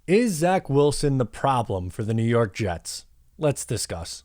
Is Zach Wilson the problem for the New York Jets? Let's discuss.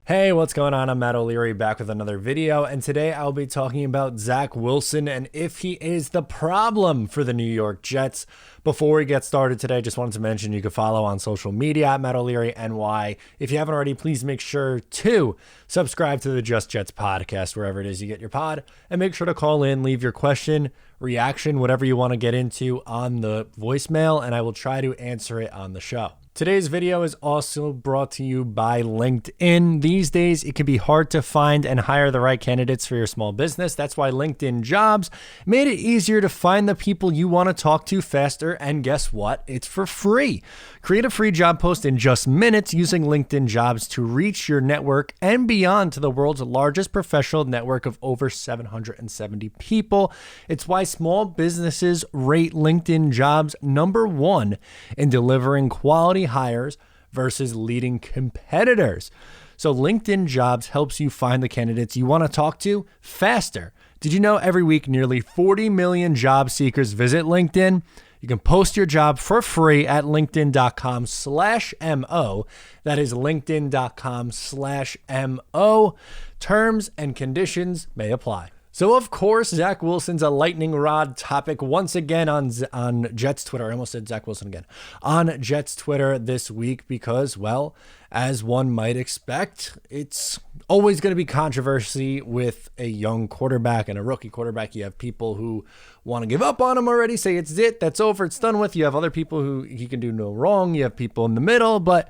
Hey, what's going on? I'm Matt O'Leary back with another video, and today I'll be talking about Zach Wilson and if he is the problem for the New York Jets. Before we get started today, just wanted to mention you can follow on social media at Matt O'Leary NY. If you haven't already, please make sure to subscribe to the Just Jets podcast, wherever it is you get your pod, and make sure to call in, leave your question, reaction, whatever you want to get into on the voicemail, and I will try to answer it on the show. Today's video is also brought to you by LinkedIn. These days, it can be hard to find and hire the right candidates for your small business. That's why LinkedIn Jobs made it easier to find the people you want to talk to faster. And guess what? It's for free. Create a free job post in just minutes using LinkedIn Jobs to reach your network and beyond to the world's largest professional network of over 770 people. It's why small businesses rate LinkedIn Jobs #1 in delivering quality hires versus leading competitors. So LinkedIn Jobs helps you find the candidates you want to talk to faster. Did you know every week nearly 40 million job seekers visit LinkedIn? You can post your job for free at linkedin.com/MO. That is linkedin.com/MO. Terms and conditions may apply. So, of course, Zach Wilson's a lightning rod topic once again on Jets Twitter. I almost said Zach Wilson again. On Jets Twitter this week because, well, as one might expect, it's always going to be controversy with a young quarterback and a rookie quarterback. You have people who want to give up on him already, say it's it, that's over, it's done with. You have other people who he can do no wrong. You have people in the middle. But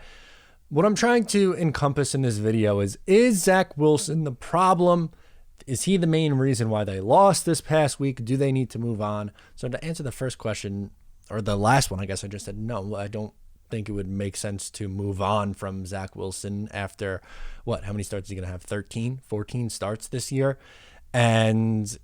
what I'm trying to encompass in this video is Zach Wilson the problem? Is he the main reason why they lost this past week? Do they need to move on? So to answer the first question, or the last one, I guess I just said no, I don't think it would make sense to move on from Zach Wilson after, how many starts is he going to have? 13, 14 starts this year? And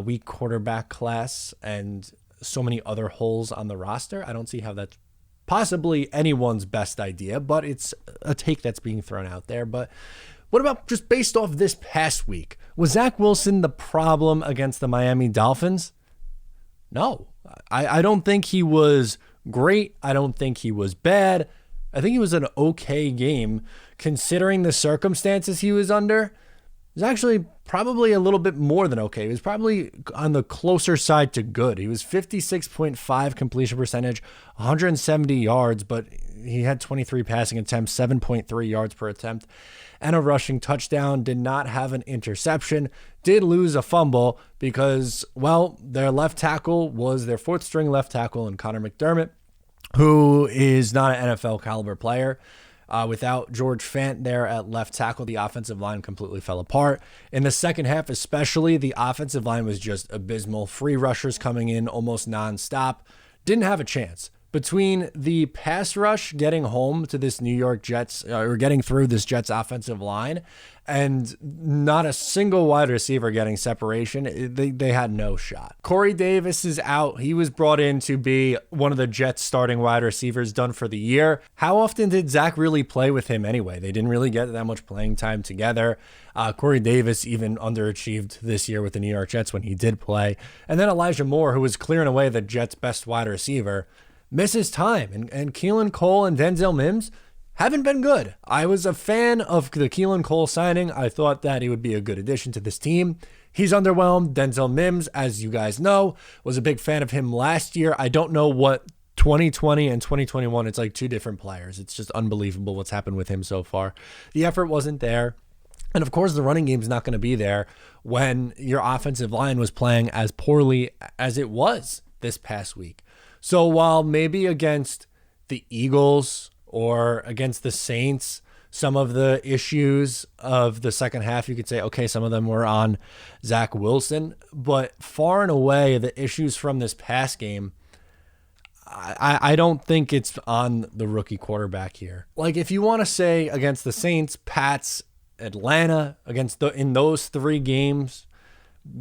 weak quarterback class and so many other holes on the roster. I don't see how that's possibly anyone's best idea, but it's a take that's being thrown out there. But what about just based off this past week? Was Zach Wilson the problem against the Miami Dolphins? No, I don't think he was great. I don't think he was bad. I think he was an okay game considering the circumstances he was under. It was actually probably a little bit more than okay. He was probably on the closer side to good. He was 56.5 completion percentage, 170 yards, but he had 23 passing attempts, 7.3 yards per attempt, and a rushing touchdown. Did not have an interception. Did lose a fumble because, their left tackle was their fourth string left tackle in Connor McDermott, who is not an NFL caliber player. Without George Fant there at left tackle, the offensive line completely fell apart. In the second half especially, the offensive line was just abysmal. Free rushers coming in almost nonstop. Didn't have a chance. Between the pass rush getting home to this New York Jets, or getting through this Jets offensive line, and not a single wide receiver getting separation, they had no shot. Corey Davis is out. He was brought in to be one of the Jets starting wide receivers done for the year. How often did Zach really play with him anyway? They didn't really get that much playing time together. Corey Davis even underachieved this year with the New York Jets when he did play. And then Elijah Moore, who was clearing away the Jets' best wide receiver, misses time. And Keelan Cole and Denzel Mims haven't been good. I was a fan of the Keelan Cole signing. I thought that he would be a good addition to this team. He's underwhelmed. Denzel Mims, as you guys know, was a big fan of him last year. I don't know what 2020 and 2021, it's like two different players. It's just unbelievable what's happened with him so far. The effort wasn't there. And of course, the running game's not going to be there when your offensive line was playing as poorly as it was this past week. So while maybe against the Eagles or against the Saints, some of the issues of the second half, you could say, okay, some of them were on Zach Wilson, but far and away, the issues from this pass game, I don't think it's on the rookie quarterback here. Like, if you want to say against the Saints, Pats, Atlanta, in those three games,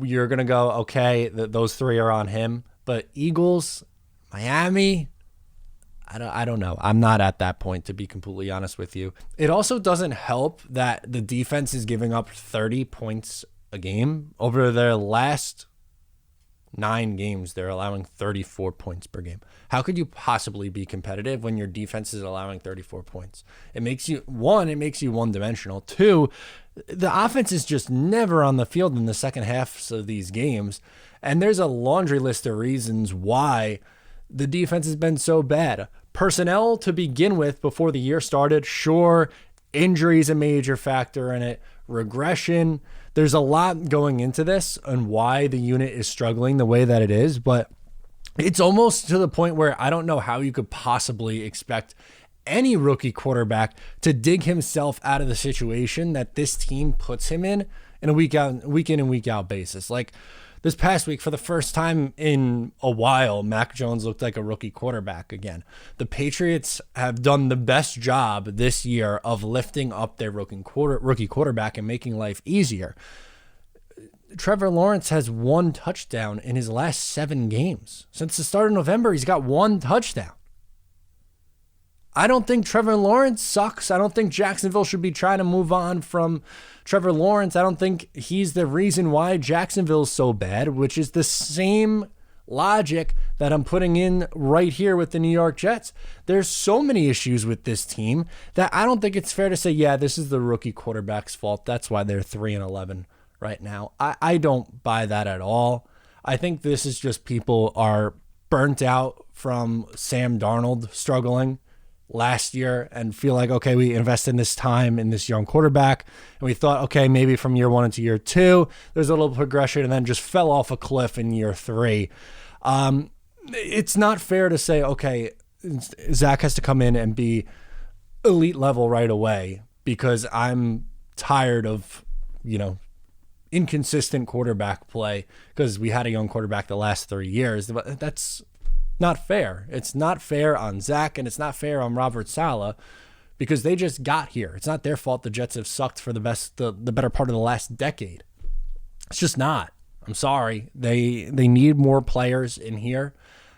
you're going to go, okay, those three are on him. But Eagles, Miami, I don't know. I'm not at that point, to be completely honest with you. It also doesn't help that the defense is giving up 30 points a game. Over their last 9 games, they're allowing 34 points per game. How could you possibly be competitive when your defense is allowing 34 points? It makes you one-dimensional. 2, the offense is just never on the field in the second halves of these games. And there's a laundry list of reasons why the defense has been so bad. Personnel to begin with before the year started, sure. Injury is a major factor in it. Regression. There's a lot going into this and why the unit is struggling the way that it is, but it's almost to the point where I don't know how you could possibly expect any rookie quarterback to dig himself out of the situation that this team puts him in a week in and week out basis. Like this past week, for the first time in a while, Mac Jones looked like a rookie quarterback again. The Patriots have done the best job this year of lifting up their rookie quarterback and making life easier. Trevor Lawrence has 1 touchdown in his last 7 games. Since the start of November, he's got 1 touchdown. I don't think Trevor Lawrence sucks. I don't think Jacksonville should be trying to move on from Trevor Lawrence. I don't think he's the reason why Jacksonville's so bad, which is the same logic that I'm putting in right here with the New York Jets. There's so many issues with this team that I don't think it's fair to say, yeah, this is the rookie quarterback's fault. That's why they're 3-11 right now. I don't buy that at all. I think this is just people are burnt out from Sam Darnold struggling last year and feel like, okay, we invested in this time in this young quarterback and we thought, okay, maybe from year 1 into year 2 there's a little progression, and then just fell off a cliff in year 3. It's not fair to say, okay, Zach has to come in and be elite level right away because I'm tired of, inconsistent quarterback play because we had a young quarterback the last 3 years. That's not fair. It's not fair on Zach, and it's not fair on Robert Saleh because they just got here. It's not their fault the Jets have sucked for the better part of the last decade. It's just not. I'm sorry. They need more players in here,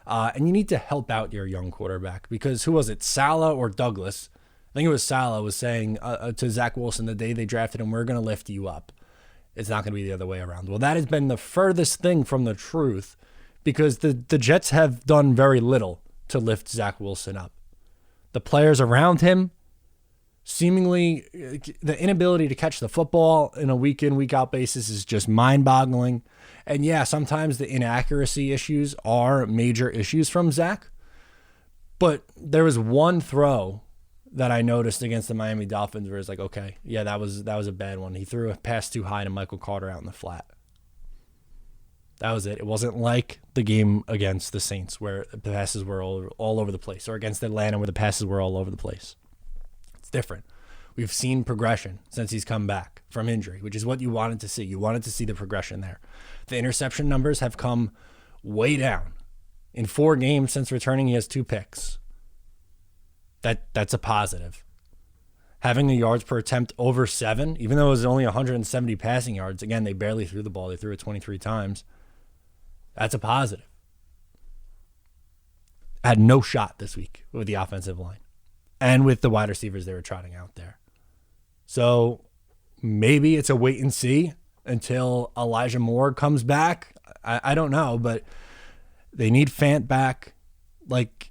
and you need to help out your young quarterback because who was it, Saleh or Douglas? I think it was Saleh was saying to Zach Wilson the day they drafted him, we're going to lift you up. It's not going to be the other way around. Well, that has been the furthest thing from the truth because the Jets have done very little to lift Zach Wilson up. The players around him, seemingly the inability to catch the football in a week in, week out basis is just mind-boggling. And yeah, sometimes the inaccuracy issues are major issues from Zach. But there was one throw that I noticed against the Miami Dolphins where it's like, okay, yeah, that was a bad one. He threw a pass too high to Michael Carter out in the flat. That was it. It wasn't like the game against the Saints where the passes were all over the place, or against Atlanta where the passes were all over the place. It's different. We've seen progression since he's come back from injury, which is what you wanted to see. You wanted to see the progression there. The interception numbers have come way down. In 4 games since returning, he has 2 picks. That's a positive. Having the yards per attempt over 7, even though it was only 170 passing yards, again, they barely threw the ball. They threw it 23 times. That's a positive. Had no shot this week with the offensive line and with the wide receivers they were trotting out there. So maybe it's a wait and see until Elijah Moore comes back. I don't know, but they need Fant back. Like,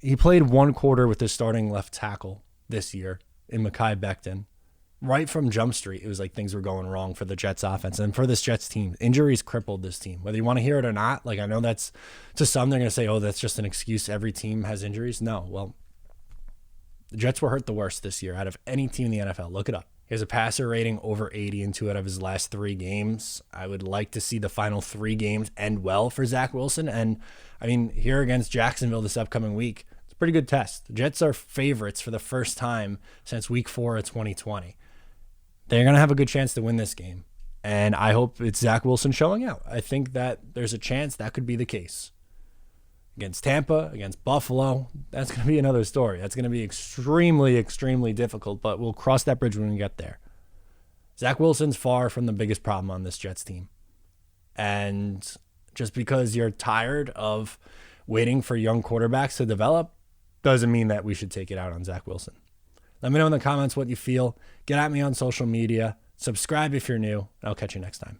he played 1 quarter with his starting left tackle this year in Mekhi Becton. Right from Jump Street, it was like things were going wrong for the Jets offense and for this Jets team. Injuries crippled this team. Whether you want to hear it or not, like I know that's, to some, they're going to say, oh, that's just an excuse. Every team has injuries. No, well, the Jets were hurt the worst this year out of any team in the NFL. Look it up. He has a passer rating over 80 in 2 out of his last 3 games. I would like to see the final 3 games end well for Zach Wilson. And, I mean, here against Jacksonville this upcoming week, it's a pretty good test. The Jets are favorites for the first time since week 4 of 2020. They're going to have a good chance to win this game. And I hope it's Zach Wilson showing out. I think that there's a chance that could be the case. Against Tampa, against Buffalo, that's going to be another story. That's going to be extremely, extremely difficult, but we'll cross that bridge when we get there. Zach Wilson's far from the biggest problem on this Jets team. And just because you're tired of waiting for young quarterbacks to develop, doesn't mean that we should take it out on Zach Wilson. Let me know in the comments what you feel. Get at me on social media. Subscribe if you're new. I'll catch you next time.